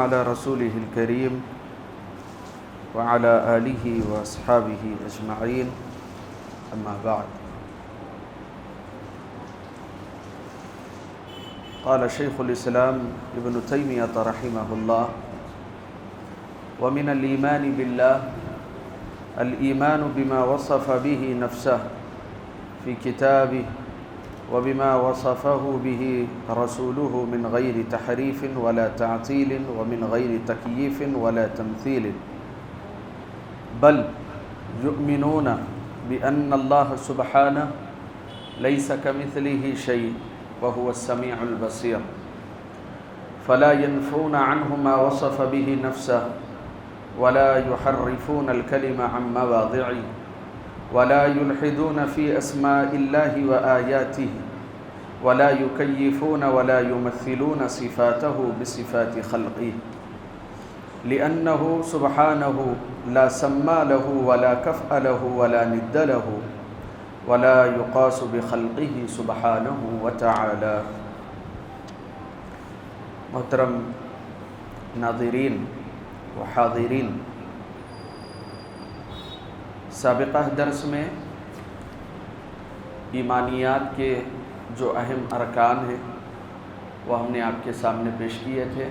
على رسوله الكريم وعلى آله وأصحابه أجمعين أما بعد. قال شيخ الإسلام ابن تيمية رحمه الله: ومن الإيمان بالله الإيمان بما وصف به نفسه في كتابه وبما وصفه به رسوله من غير تحريف ولا تعطيل ومن غير تكييف ولا تمثيل، بل يؤمنون بأن الله سبحانه ليس كمثله شيء وهو السميع البصير، فلا ينفون عنه ما وصف به نفسه ولا يحرفون الكلمة عن مواضعه ولا يلحدون في أسماء الله وآياته ولا يكيفون ولا يمثلون صفاته بصفات خلقه، لأنه سبحانه لا سمى له ولا كفء له ولا ند له ولا يقاس بخلقه سبحانه وتعالى. محترم ناظرین و حاضرین، سابقہ درس میں ایمانیات کے جو اہم ارکان ہیں وہ ہم نے آپ کے سامنے پیش کیے تھے.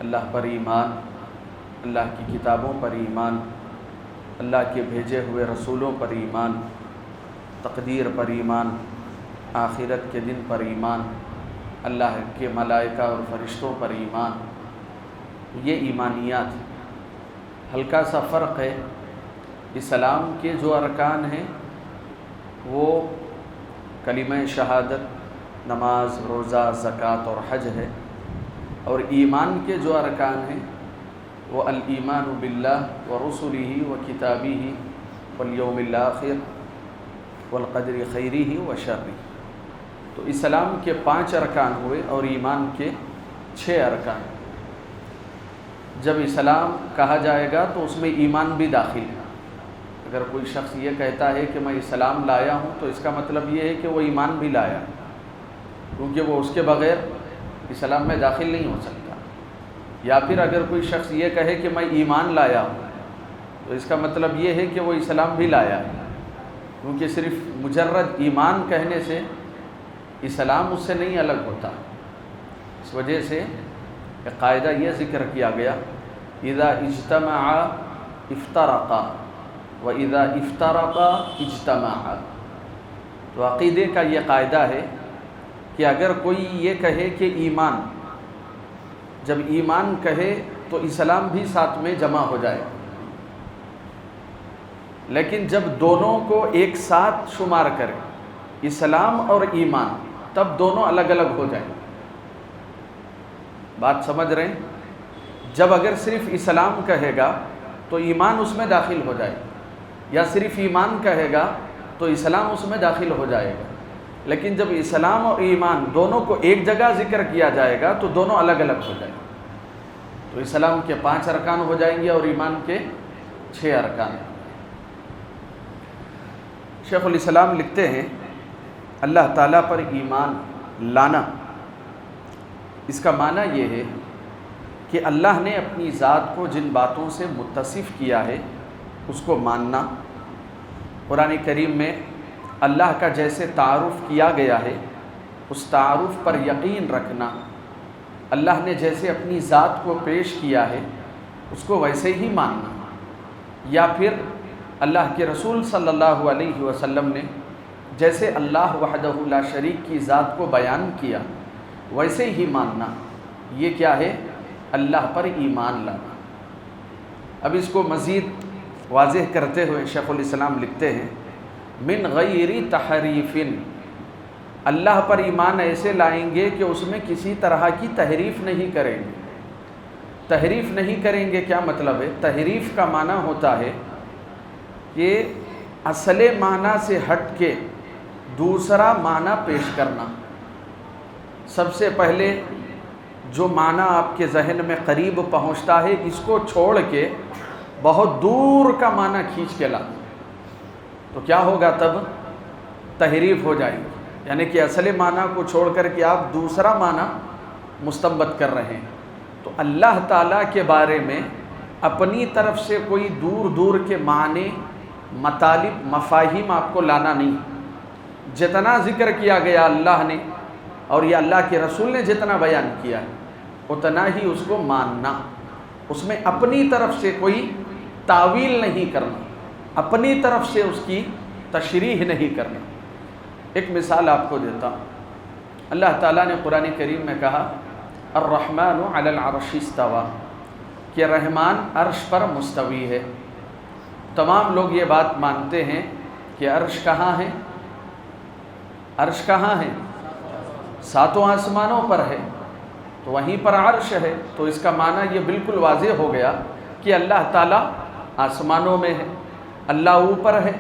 اللہ پر ایمان، اللہ کی کتابوں پر ایمان، اللہ کے بھیجے ہوئے رسولوں پر ایمان، تقدیر پر ایمان، آخرت کے دن پر ایمان، اللہ کے ملائکہ اور فرشتوں پر ایمان. یہ ایمانیات. ہلکا سا فرق ہے، اسلام کے جو ارکان ہیں وہ کلمہ شہادت، نماز، روزہ، زکوٰۃ اور حج ہے، اور ایمان کے جو ارکان ہیں وہ الایمان باللہ ورسلہ وکتابہ والیوم الآخر والقدر خیرہ وشرہ. تو اسلام کے 5 ارکان ہوئے اور ایمان کے 6 ارکان. جب اسلام کہا جائے گا تو اس میں ایمان بھی داخل ہے. اگر کوئی شخص یہ کہتا ہے کہ میں اسلام لایا ہوں تو اس کا مطلب یہ ہے کہ وہ ایمان بھی لایا، کیونکہ وہ اس کے بغیر اسلام میں داخل نہیں ہو سکتا. یا پھر اگر کوئی شخص یہ کہے کہ میں ایمان لایا ہوں تو اس کا مطلب یہ ہے کہ وہ اسلام بھی لایا ہے، کیونکہ صرف مجرد ایمان کہنے سے اسلام اس سے نہیں الگ ہوتا. اس وجہ سے ایک قاعدہ یہ ذکر کیا گیا: اذا اجتمعا افترقا واذا افترقا اجتمعا. تو عقیدے کا یہ قاعدہ ہے کہ اگر کوئی یہ کہے کہ ایمان، جب ایمان کہے تو اسلام بھی ساتھ میں جمع ہو جائے، لیکن جب دونوں کو ایک ساتھ شمار کرے، اسلام اور ایمان، تب دونوں الگ الگ ہو جائیں. بات سمجھ رہے ہیں؟ جب اگر صرف اسلام کہے گا تو ایمان اس میں داخل ہو جائے، یا صرف ایمان کہے گا تو اسلام اس میں داخل ہو جائے گا. لیکن جب اسلام اور ایمان دونوں کو ایک جگہ ذکر کیا جائے گا تو دونوں الگ الگ ہو جائیں. تو اسلام کے 5 ارکان ہو جائیں گے اور ایمان کے 6 ارکان. شیخ الاسلام لکھتے ہیں اللہ تعالیٰ پر ایمان لانا، اس کا معنی یہ ہے کہ اللہ نے اپنی ذات کو جن باتوں سے متصف کیا ہے اس کو ماننا. قرآن کریم میں اللہ کا جیسے تعارف کیا گیا ہے اس تعارف پر یقین رکھنا. اللہ نے جیسے اپنی ذات کو پیش کیا ہے اس کو ویسے ہی ماننا. یا پھر اللہ کے رسول صلی اللہ علیہ وسلم نے جیسے اللہ وحدہ لا شریک کی ذات کو بیان کیا ویسے ہی ماننا. یہ کیا ہے؟ اللہ پر ایمان لانا. اب اس کو مزید واضح کرتے ہوئے شیخ الاسلام لکھتے ہیں من غیر تحریف. اللہ پر ایمان ایسے لائیں گے کہ اس میں کسی طرح کی تحریف نہیں کریں گے. تحریف نہیں کریں گے کیا مطلب ہے؟ تحریف کا معنی ہوتا ہے کہ اصل معنی سے ہٹ کے دوسرا معنی پیش کرنا. سب سے پہلے جو معنی آپ کے ذہن میں قریب پہنچتا ہے اس کو چھوڑ کے بہت دور کا معنی کھینچ کے لا، تو کیا ہوگا؟ تب تحریف ہو جائے گی. یعنی کہ اصل معنی کو چھوڑ کر کے آپ دوسرا معنی مستنبط کر رہے ہیں. تو اللہ تعالیٰ کے بارے میں اپنی طرف سے کوئی دور دور کے معنی، مطالب، مفاہیم آپ کو لانا نہیں۔ جتنا ذکر کیا گیا اللہ نے اور یہ اللہ کے رسول نے جتنا بیان کیا ہے اتنا ہی اس کو ماننا، اس میں اپنی طرف سے کوئی تعویل نہیں کرنا، اپنی طرف سے اس کی تشریح نہیں کرنا۔ ایک مثال آپ کو دیتا ہوں۔ اللہ تعالیٰ نے قرآن کریم میں کہا الرحمن علی العرش استوى، کہ رحمان عرش پر مستوی ہے۔ تمام لوگ یہ بات مانتے ہیں کہ عرش کہاں ہے؟ عرش کہاں ہے؟ ساتوں آسمانوں پر ہے، تو وہیں پر عرش ہے۔ تو اس کا معنی یہ بالکل واضح ہو گیا کہ اللہ تعالیٰ آسمانوں میں ہے، اللہ اوپر ہے۔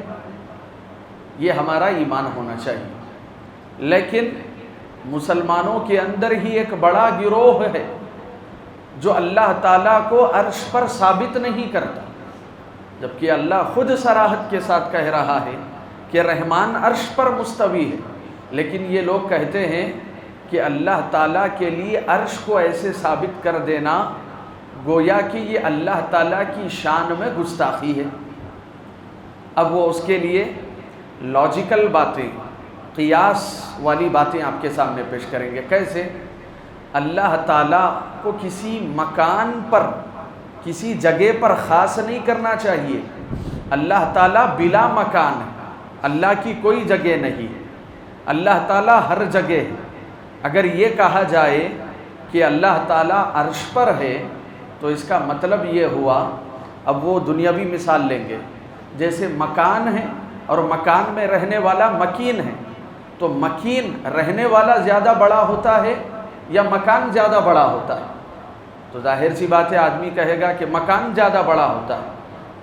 یہ ہمارا ایمان ہونا چاہیے۔ لیکن مسلمانوں کے اندر ہی ایک بڑا گروہ ہے جو اللہ تعالیٰ کو عرش پر ثابت نہیں کرتا، جبکہ اللہ خود صراحت کے ساتھ کہہ رہا ہے کہ رحمان عرش پر مستوی ہے۔ لیکن یہ لوگ کہتے ہیں کہ اللہ تعالیٰ کے لیے عرش کو ایسے ثابت کر دینا گویا کہ یہ اللہ تعالیٰ کی شان میں گستاخی ہے۔ اب وہ اس کے لیے لاجیکل باتیں، قیاس والی باتیں آپ کے سامنے پیش کریں گے۔ کیسے؟ اللہ تعالیٰ کو کسی مکان پر، کسی جگہ پر خاص نہیں کرنا چاہیے۔ اللہ تعالیٰ بلا مکان ہے، اللہ کی کوئی جگہ نہیں، اللہ تعالیٰ ہر جگہ ہے۔ اگر یہ کہا جائے کہ اللہ تعالیٰ عرش پر ہے تو اس کا مطلب یہ ہوا، اب وہ دنیاوی مثال لیں گے، جیسے مکان ہے اور مکان میں رہنے والا مکین ہے، تو مکین رہنے والا زیادہ بڑا ہوتا ہے یا مکان زیادہ بڑا ہوتا ہے؟ تو ظاہر سی بات ہے آدمی کہے گا کہ مکان زیادہ بڑا ہوتا ہے۔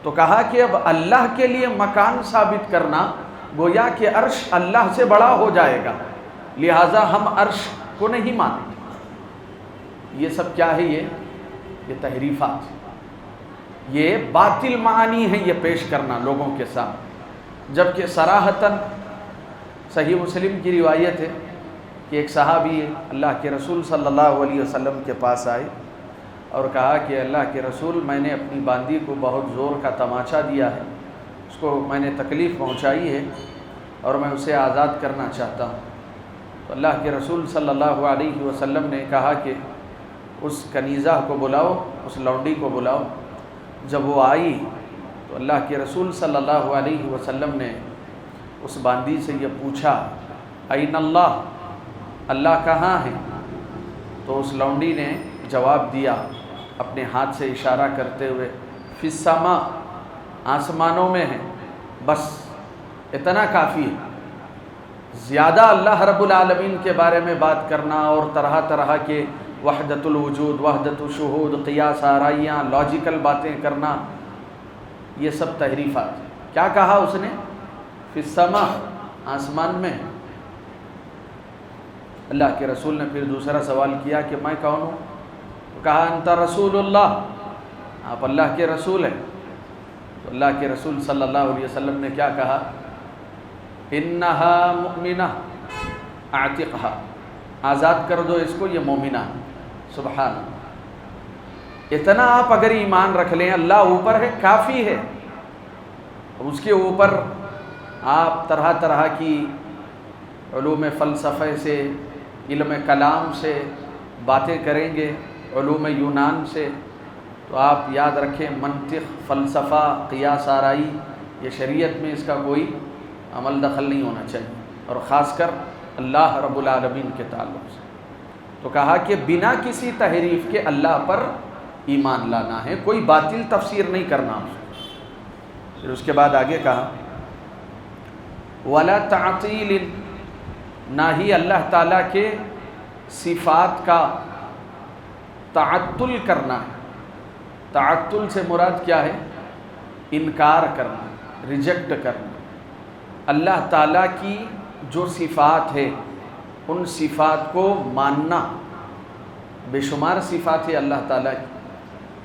تو کہا کہ اب اللہ کے لیے مکان ثابت کرنا گویا کہ عرش اللہ سے بڑا ہو جائے گا، لہٰذا ہم عرش کو نہیں مانیں گے۔ یہ سب کیا ہے؟ یہ تحریفات، یہ باطل معانی ہے یہ پیش کرنا لوگوں کے سامنے، جبکہ صراحتاً صحیح مسلم کی روایت ہے کہ ایک صحابی اللہ کے رسول صلی اللہ علیہ وسلم کے پاس آئے اور کہا کہ اللہ کے رسول، میں نے اپنی باندی کو بہت زور کا تماچا دیا ہے، اس کو میں نے تکلیف پہنچائی ہے اور میں اسے آزاد کرنا چاہتا ہوں۔ تو اللہ کے رسول صلی اللہ علیہ وسلم نے کہا کہ اس کنیزہ کو بلاؤ، اس لونڈی کو بلاؤ۔ جب وہ آئی تو اللہ کے رسول صلی اللہ علیہ وسلم نے اس باندی سے یہ پوچھا این اللہ، اللہ کہاں ہے؟ تو اس لونڈی نے جواب دیا اپنے ہاتھ سے اشارہ کرتے ہوئے فی السماء، آسمانوں میں ہے۔ بس اتنا کافی ہے۔ زیادہ اللہ رب العالمین کے بارے میں بات کرنا اور طرح طرح کے وحدت الوجود، وحدت الشہود، قیاس آرائیاں، لاجیکل باتیں کرنا، یہ سب تحریفات۔ کیا کہا اس نے؟ فی السماء، آسمان میں۔ اللہ کے رسول نے پھر دوسرا سوال کیا کہ میں کون ہوں؟ تو کہا انت رسول اللہ، آپ اللہ کے رسول ہیں۔ تو اللہ کے رسول صلی اللہ علیہ وسلم نے کیا کہا؟ انہا مؤمنہ اعتقہا، آزاد کر دو اس کو، یہ مومنہ۔ سبحان اللہ۔ اتنا آپ اگر ایمان رکھ لیں اللہ اوپر ہے کافی ہے۔ اس کے اوپر آپ طرح طرح کی علوم فلسفے سے، علم کلام سے باتیں کریں گے، علوم یونان سے، تو آپ یاد رکھیں منطق، فلسفہ، قیاس آرائی، یہ شریعت میں اس کا کوئی عمل دخل نہیں ہونا چاہیے، اور خاص کر اللہ رب العالمین کے تعلق سے۔ تو کہا کہ بنا کسی تحریف کے اللہ پر ایمان لانا ہے، کوئی باطل تفسیر نہیں کرنا۔ پھر اس کے بعد آگے کہا وَلَا تَعْطِيلٍ، نہ ہی اللہ تعالیٰ کے صفات کا تعطل کرنا ہے۔ تعطل سے مراد کیا ہے؟ انکار کرنا، ریجیکٹ کرنا۔ اللہ تعالیٰ کی جو صفات ہے ان صفات کو ماننا۔ بے شمار صفات ہے اللہ تعالیٰ کی۔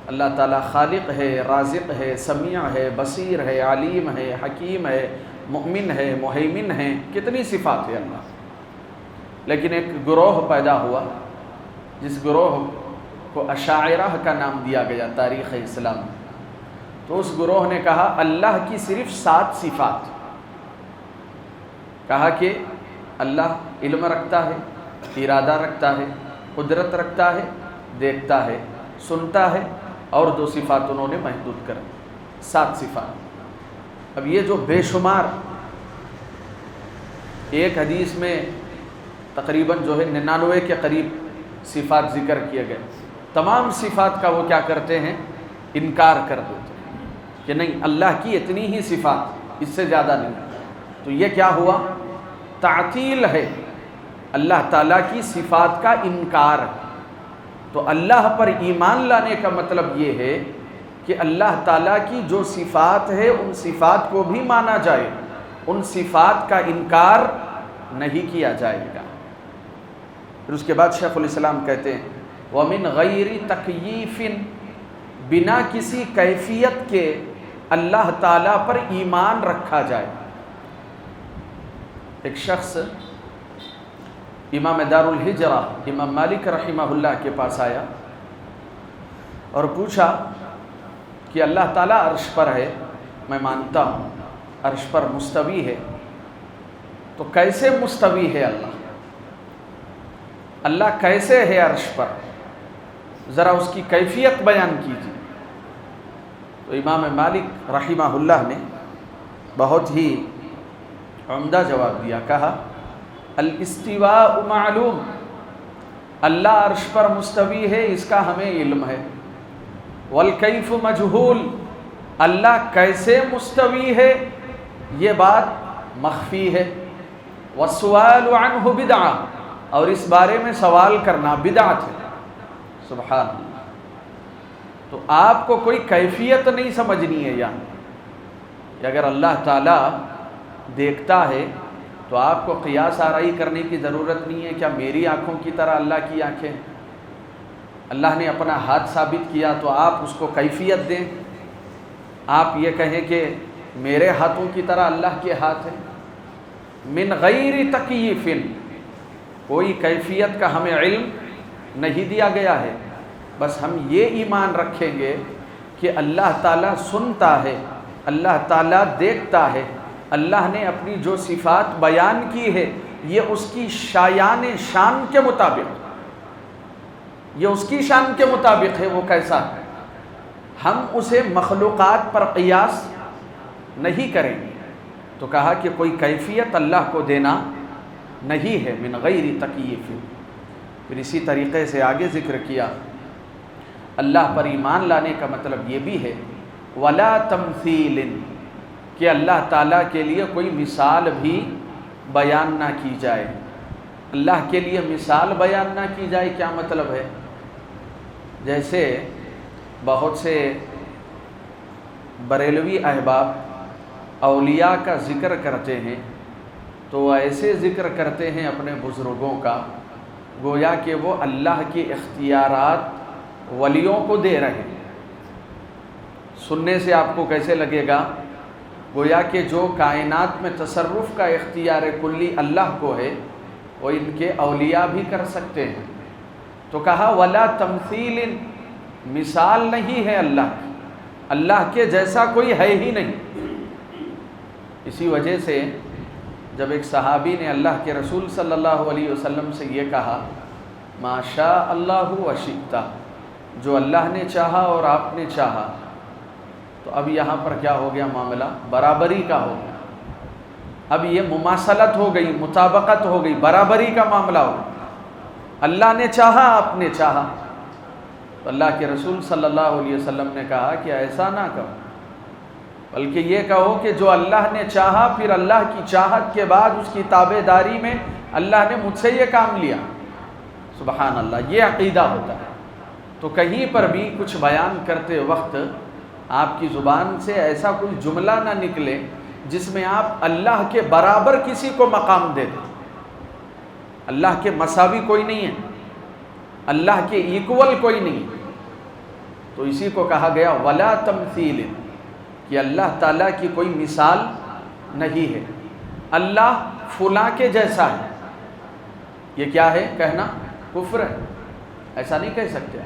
اللہ تعالیٰ خالق ہے، رازق ہے، سمیع ہے، بصیر ہے، علیم ہے، حکیم ہے، مؤمن ہے، مہیمن ہے، کتنی صفات ہے اللہ۔ لیکن ایک گروہ پیدا ہوا جس گروہ کو اشاعرہ کا نام دیا گیا تاریخ اسلام میں۔ تو اس گروہ نے کہا اللہ کی صرف 7 صفات، کہا کہ اللہ علم رکھتا ہے، ارادہ رکھتا ہے، قدرت رکھتا ہے، دیکھتا ہے، سنتا ہے، اور 2 صفات انہوں نے محدود کر دی، 7 صفات۔ اب یہ جو بے شمار ایک حدیث میں تقریباً جو ہے 99 کے قریب صفات ذکر کیے گئے، تمام صفات کا وہ کیا کرتے ہیں؟ انکار کر دیتے ہیں کہ نہیں، اللہ کی اتنی ہی صفات، اس سے زیادہ نہیں۔ تو یہ کیا ہوا؟ تعطیل ہے، اللہ تعالیٰ کی صفات کا انکار ہے۔ تو اللہ پر ایمان لانے کا مطلب یہ ہے کہ اللہ تعالیٰ کی جو صفات ہے ان صفات کو بھی مانا جائے، ان صفات کا انکار نہیں کیا جائے گا۔ پھر اس کے بعد شیخ الاسلام کہتے ہیں وَمِن غَيْرِ تَكْيِيفٍ، بنا کسی کیفیت کے اللہ تعالیٰ پر ایمان رکھا جائے۔ ایک شخص امام دار الہجرہ امام مالک رحمہ اللہ کے پاس آیا اور پوچھا کہ اللہ تعالیٰ عرش پر ہے، میں مانتا ہوں عرش پر مستوی ہے، تو کیسے مستوی ہے اللہ؟ اللہ کیسے ہے عرش پر؟ ذرا اس کی کیفیت بیان کیجیے۔ تو امام مالک رحمہ اللہ نے بہت ہی عمدہ جواب دیا، کہا الاستواء معلوم، اللہ عرش پر مستوی ہے اس کا ہمیں علم ہے، والکیف مجہول، اللہ کیسے مستوی ہے یہ بات مخفی ہے، والسؤال عنہ بدعہ، اور اس بارے میں سوال کرنا بدعت ہے۔ سبحان اللہ۔ تو آپ کو کوئی کیفیت نہیں سمجھنی ہے یہاں کہ اگر اللہ تعالیٰ دیکھتا ہے تو آپ کو قیاس آرائی کرنے کی ضرورت نہیں ہے، کیا میری آنکھوں کی طرح اللہ کی آنکھیں؟ اللہ نے اپنا ہاتھ ثابت کیا تو آپ اس کو کیفیت دیں، آپ یہ کہیں کہ میرے ہاتھوں کی طرح اللہ کے ہاتھ ہیں۔ من غیر تکییف، کوئی کیفیت کا ہمیں علم نہیں دیا گیا ہے، بس ہم یہ ایمان رکھیں گے کہ اللہ تعالیٰ سنتا ہے، اللہ تعالیٰ دیکھتا ہے، اللہ نے اپنی جو صفات بیان کی ہے یہ اس کی شایان شان کے مطابق، یہ اس کی شان کے مطابق ہے، وہ کیسا ہے، ہم اسے مخلوقات پر قیاس نہیں کریں گے۔ تو کہا کہ کوئی کیفیت اللہ کو دینا نہیں ہے، من غیر تکییف۔ پھر اسی طریقے سے آگے ذکر کیا اللہ پر ایمان لانے کا مطلب یہ بھی ہے ولا تمثیل، کہ اللہ تعالیٰ کے لیے کوئی مثال بھی بیان نہ کی جائے۔ اللہ کے لیے مثال بیان نہ کی جائے کیا مطلب ہے؟ جیسے بہت سے بریلوی احباب اولیاء کا ذکر کرتے ہیں تو وہ ایسے ذکر کرتے ہیں اپنے بزرگوں کا گویا کہ وہ اللہ کے اختیارات ولیوں کو دے رہے ہیں۔ سننے سے آپ کو کیسے لگے گا؟ گویا کہ جو کائنات میں تصرف کا اختیار کلی اللہ کو ہے وہ ان کے اولیاء بھی کر سکتے ہیں۔ تو کہا ولا تمثیل، مثال نہیں ہے اللہ کی، اللہ کے جیسا کوئی ہے ہی نہیں۔ اسی وجہ سے جب ایک صحابی نے اللہ کے رسول صلی اللہ علیہ وسلم سے یہ کہا ما شاء اللہ و شئت، جو اللہ نے چاہا اور آپ نے چاہا، تو اب یہاں پر کیا ہو گیا؟ معاملہ برابری کا ہو گیا، اب یہ مماثلت ہو گئی، مطابقت ہو گئی، برابری کا معاملہ ہو گیا۔ اللہ نے چاہا، آپ نے چاہا، تو اللہ کے رسول صلی اللہ علیہ وسلم نے کہا کہ ایسا نہ کرو، بلکہ یہ کہو کہ جو اللہ نے چاہا پھر اللہ کی چاہت کے بعد اس کی تابع داری میں اللہ نے مجھ سے یہ کام لیا۔ سبحان اللہ، یہ عقیدہ ہوتا ہے۔ تو کہیں پر بھی کچھ بیان کرتے وقت آپ کی زبان سے ایسا کوئی جملہ نہ نکلے جس میں آپ اللہ کے برابر کسی کو مقام دے دیں۔ اللہ کے مساوی کوئی نہیں ہے، اللہ کے ایکول کوئی نہیں ہے۔ تو اسی کو کہا گیا ولا تمثیل، کہ اللہ تعالیٰ کی کوئی مثال نہیں ہے۔ اللہ فلاں کے جیسا ہے، یہ کیا ہے؟ کہنا کفر ہے، ایسا نہیں کہہ سکتے۔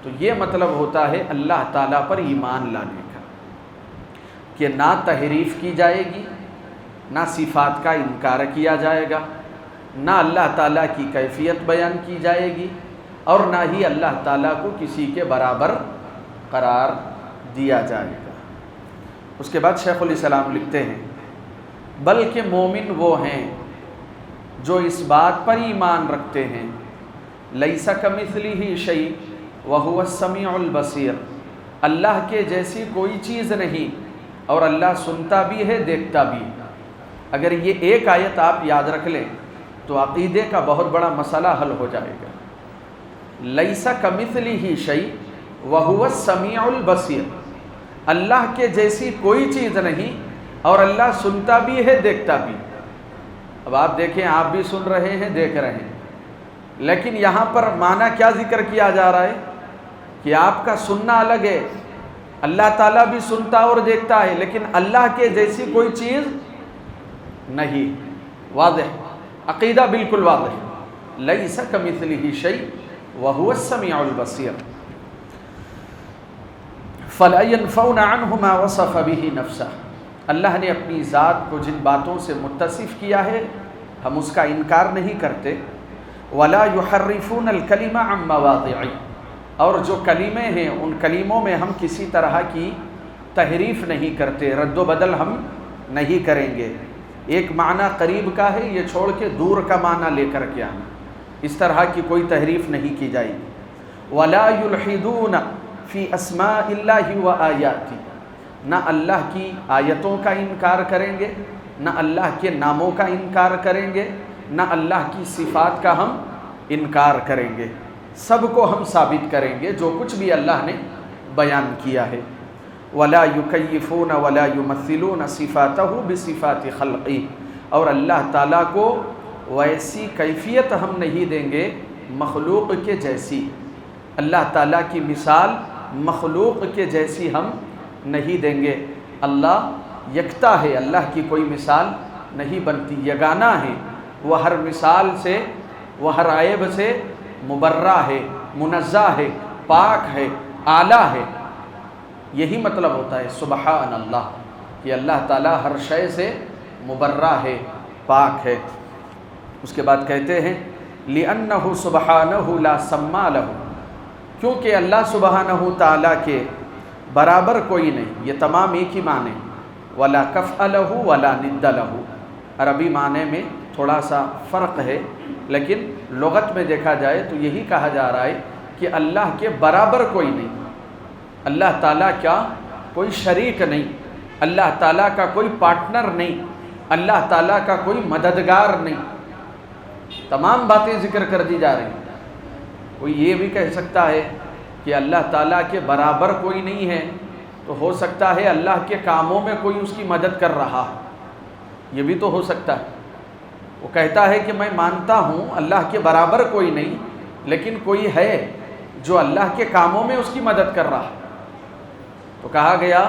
تو یہ مطلب ہوتا ہے اللہ تعالیٰ پر ایمان لانے کا، کہ نہ تحریف کی جائے گی، نہ صفات کا انکار کیا جائے گا، نہ اللہ تعالیٰ کی کیفیت بیان کی جائے گی، اور نہ ہی اللہ تعالیٰ کو کسی کے برابر قرار دیا جائے گا۔ اس کے بعد شیخ الاسلام لکھتے ہیں بلکہ مومن وہ ہیں جو اس بات پر ایمان رکھتے ہیں لیس کمثلہ شیء وہو السمیع البصیر، اللہ کے جیسی کوئی چیز نہیں اور اللہ سنتا بھی ہے دیکھتا بھی۔ اگر یہ ایک آیت آپ یاد رکھ لیں تو عقیدے کا بہت بڑا مسئلہ حل ہو جائے گا۔ لیس کمثلہ شیء وہو السمیع البصیر، اللہ کے جیسی کوئی چیز نہیں اور اللہ سنتا بھی ہے دیکھتا بھی۔ اب آپ دیکھیں، آپ بھی سن رہے ہیں، دیکھ رہے ہیں، لیکن یہاں پر معنی کیا ذکر کیا جا رہا ہے کہ آپ کا سننا الگ ہے، اللہ تعالیٰ بھی سنتا اور دیکھتا ہے، لیکن اللہ کے جیسی کوئی چیز نہیں۔ واضح، عقیدہ بالکل واضح، لیس کمثلہ شیء وہو السمیع البصیر۔ فَلَا يَنْفَوْنَ عَنْهُ مَا وَصَفَ بِهِ نَفْسَهُ، اللہ نے اپنی ذات کو جن باتوں سے متصف کیا ہے ہم اس کا انکار نہیں کرتے۔ وَلَا يُحَرِّفُونَ الْكَلِمَ عَن مَّوَاضِعِهِ، اور جو کلمے ہیں ان کلموں میں ہم کسی طرح کی تحریف نہیں کرتے، رد و بدل ہم نہیں کریں گے۔ ایک معنی قریب کا ہے، یہ چھوڑ کے دور کا معنی لے کر کے آنا، اس طرح کی کوئی تحریف نہیں کی جائے گی۔ وَلَا يُلْحِدُونَ فی اسماء اللہ و آیاتہ، نہ اللہ کی آیتوں کا انکار کریں گے، نہ اللہ کے ناموں کا انکار کریں گے، نہ اللہ کی صفات کا ہم انکار کریں گے، سب کو ہم ثابت کریں گے جو کچھ بھی اللہ نے بیان کیا ہے۔ ولا یکیفون ولا یمثلون صفاتہ بصفات خلقہ، اور اللہ تعالیٰ کو ویسی کیفیت ہم نہیں دیں گے مخلوق کے جیسی، اللہ تعالیٰ کی مثال مخلوق کے جیسی ہم نہیں دیں گے۔ اللہ یکتا ہے، اللہ کی کوئی مثال نہیں بنتی، یگانہ ہے، وہ ہر مثال سے، وہ ہر عیب سے مبرہ ہے، منزہ ہے، پاک ہے، اعلیٰ ہے۔ یہی مطلب ہوتا ہے سبحان اللہ، کہ اللہ تعالیٰ ہر شے سے مبرہ ہے، پاک ہے۔ اس کے بعد کہتے ہیں لِأَنَّهُ سُبْحَانَهُ لَا سَمَّا لَهُ، کیونکہ اللہ سبحانہ تعالیٰ کے برابر کوئی نہیں، یہ تمام ایک ہی معنی، وَلَا كَفْءَ لَهُ وَلَا نِدَّ لَهُ، عربی معنی میں تھوڑا سا فرق ہے، لیکن لغت میں دیکھا جائے تو یہی کہا جا رہا ہے کہ اللہ کے برابر کوئی نہیں، اللہ تعالیٰ کا کوئی شریک نہیں، اللہ تعالیٰ کا کوئی پارٹنر نہیں، اللہ تعالیٰ کا کوئی مددگار نہیں۔ تمام باتیں ذکر کر دی جا رہی ہیں۔ کوئی یہ بھی کہہ سکتا ہے کہ اللہ تعالیٰ کے برابر کوئی نہیں ہے، تو ہو سکتا ہے اللہ کے کاموں میں کوئی اس کی مدد کر رہا، یہ بھی تو ہو سکتا ہے۔ وہ کہتا ہے کہ میں مانتا ہوں اللہ کے برابر کوئی نہیں، لیکن کوئی ہے جو اللہ کے کاموں میں اس کی مدد کر رہا، تو کہا گیا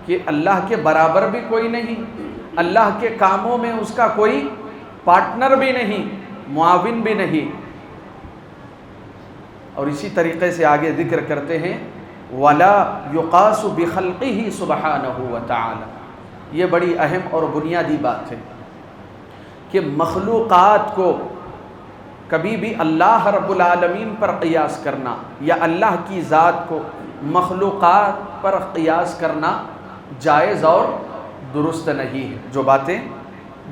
کہ اللہ کے برابر بھی کوئی نہیں، اللہ کے کاموں میں اس کا کوئی پارٹنر بھی نہیں، معاون بھی نہیں۔ اور اسی طریقے سے آگے ذکر کرتے ہیں وَلَا يُقَاسُ بِخَلْقِهِ سُبْحَانَهُ وَتَعَالَى، یہ بڑی اہم اور بنیادی بات ہے کہ مخلوقات کو کبھی بھی اللہ رب العالمین پر قیاس کرنا یا اللہ کی ذات کو مخلوقات پر قیاس کرنا جائز اور درست نہیں ہے۔ جو باتیں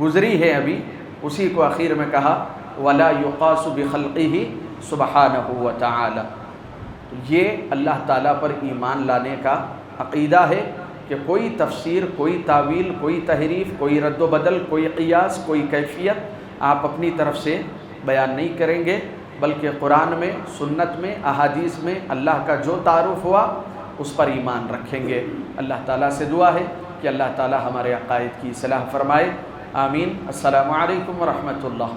گزری ہیں ابھی اسی کو آخر میں کہا وَلَا يُقَاسُ بِخَلْقِهِ سبحانہ وتعالی۔ یہ اللہ تعالیٰ پر ایمان لانے کا عقیدہ ہے کہ کوئی تفسیر، کوئی تعویل، کوئی تحریف، کوئی رد و بدل، کوئی قیاس، کوئی کیفیت آپ اپنی طرف سے بیان نہیں کریں گے، بلکہ قرآن میں، سنت میں، احادیث میں اللہ کا جو تعارف ہوا اس پر ایمان رکھیں گے۔ اللہ تعالیٰ سے دعا ہے کہ اللہ تعالیٰ ہمارے عقائد کی اصلاح فرمائے، آمین۔ السلام علیکم ورحمۃ اللہ۔